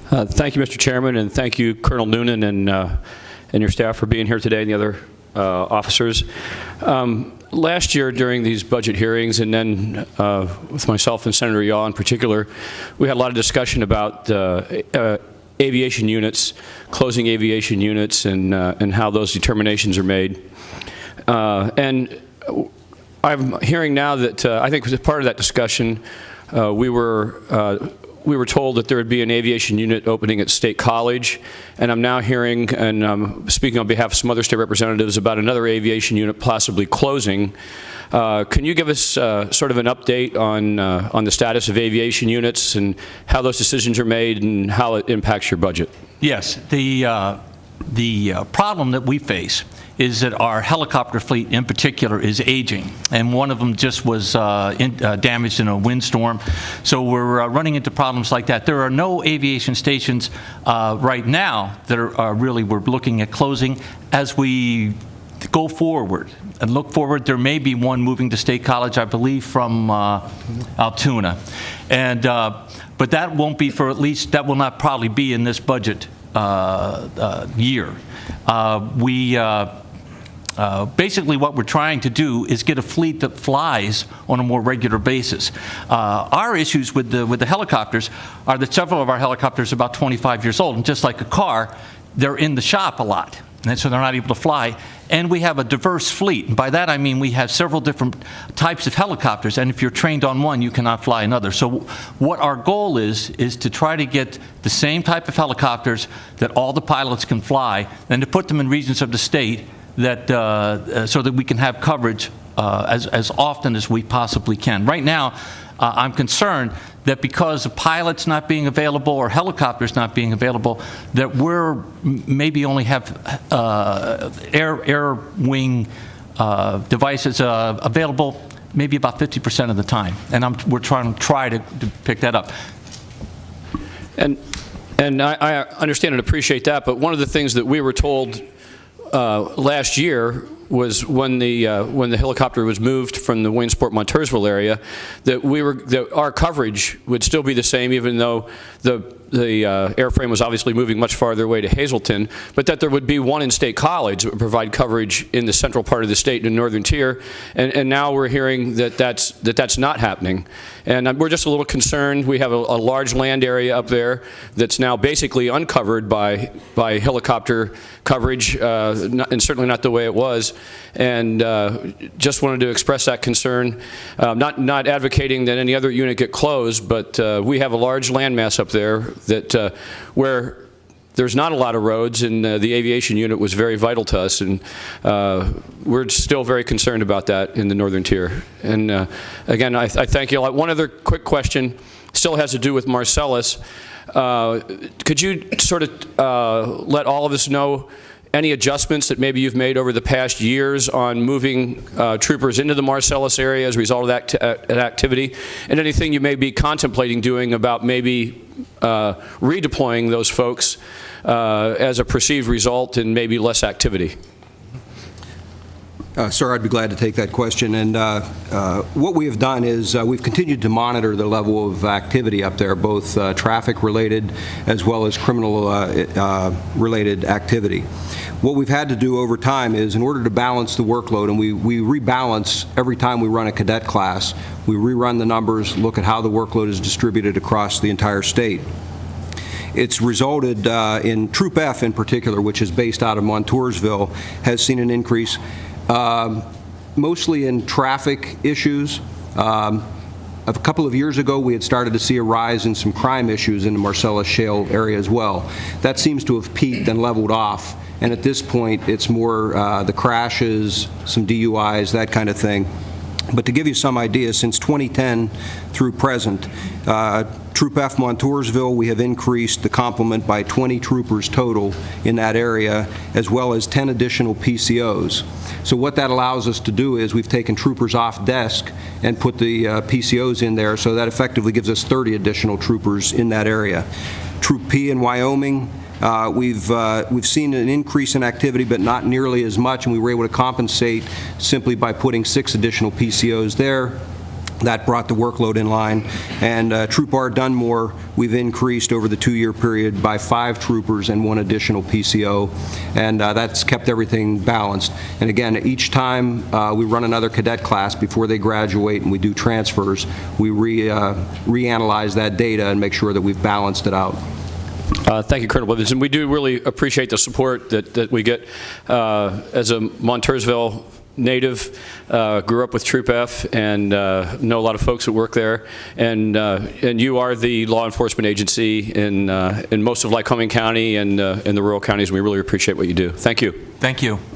Thank you, Mr. Chairman, and thank you, Colonel Noonan and your staff for being here today, and the other officers. Last year during these budget hearings, and then with myself and Senator Yaw in particular, we had a lot of discussion about aviation units, closing aviation units, and how those determinations are made. And I'm hearing now that I think as part of that discussion, we were told that there would be an aviation unit opening at State College, and I'm now hearing, and I'm speaking on behalf of some other state representatives, about another aviation unit possibly closing. Can you give us sort of an update on the status of aviation units and how those decisions are made and how it impacts your budget? Yes, the problem that we face is that our helicopter fleet in particular is aging, and one of them just was damaged in a windstorm. So we're running into problems like that. There are no aviation stations right now that are really we're looking at closing. As we go forward and look forward, there may be one moving to State College, I believe, from Altoona, and but that won't be for at least, that will not probably be in this budget year. Basically what we're trying to do is get a fleet that flies on a more regular basis. Our issues with the helicopters are that several of our helicopters are about 25 years old, and just like a car, they're in the shop a lot, and so they're not able to fly. And we have a diverse fleet. And by that I mean we have several different types of helicopters, and if you're trained on one, you cannot fly another. So what our goal is to try to get the same type of helicopters that all the pilots can fly, and to put them in regions of the state that so that we can have coverage as often as we possibly can. Right now, I'm concerned that because of pilots not being available or helicopters not being available, that we're maybe only have air wing devices available maybe about 50% of the time, and we're trying to pick that up. And I understand and appreciate that, but one of the things that we were told last year was when the helicopter was moved from the Williamsport Montoursville area, that our coverage would still be the same, even though the airframe was obviously moving much farther away to Hazleton, but that there would be one in State College that would provide coverage in the central part of the state in the northern tier, and now we're hearing that that's not happening, and we're just a little concerned. We have a large land area up there that's now basically uncovered by helicopter coverage, and certainly not the way it was, and just wanted to express that concern. Not advocating that any other unit get closed, but we have a large landmass up there that where there's not a lot of roads, and the aviation unit was very vital to us, and we're still very concerned about that in the northern tier. And again, I thank you. One other quick question still has to do with Marcellus. Could you sort of let all of us know any adjustments that maybe you've made over the past years on moving troopers into the Marcellus area as a result of that activity, and anything you may be contemplating doing about maybe redeploying those folks as a perceived result in maybe less activity? Sir, I'd be glad to take that question. And what we have done is we've continued to monitor the level of activity up there, both traffic-related as well as criminal-related activity. What we've had to do over time is, in order to balance the workload, and we rebalance every time we run a cadet class, we rerun the numbers, look at how the workload is distributed across the entire state. It's resulted in Troop F in particular, which is based out of Montoursville, has seen an increase. Mostly in traffic issues. A couple of years ago, we had started to see a rise in some crime issues in the Marcellus Shale area as well. That seems to have peaked and leveled off, and at this point, it's more the crashes, some DUIs, that kind of thing. But to give you some idea, since 2010 through present, Troop F Montoursville, we have increased the complement by 20 troopers total in that area, as well as 10 additional PCOs. So what that allows us to do is we've taken troopers off desk and put the PCOs in there, so that effectively gives us 30 additional troopers in that area. Troop P in Wyoming, we've seen an increase in activity, but not nearly as much, and we were able to compensate simply by putting 6 additional PCOs there. That brought the workload in line. And Troop R Dunmore, we've increased over the 2-year period by 5 troopers and 1 additional PCO, and that's kept everything balanced. And again, each time we run another cadet class before they graduate and we do transfers, we reanalyze that data and make sure that we've balanced it out. Thank you, Colonel Blevins, and we do really appreciate the support that we get. As a Montoursville native, grew up with Troop F, and know a lot of folks that work there. And you are the law enforcement agency in most of Lycoming County and in the rural counties. We really appreciate what you do. Thank you. Thank you.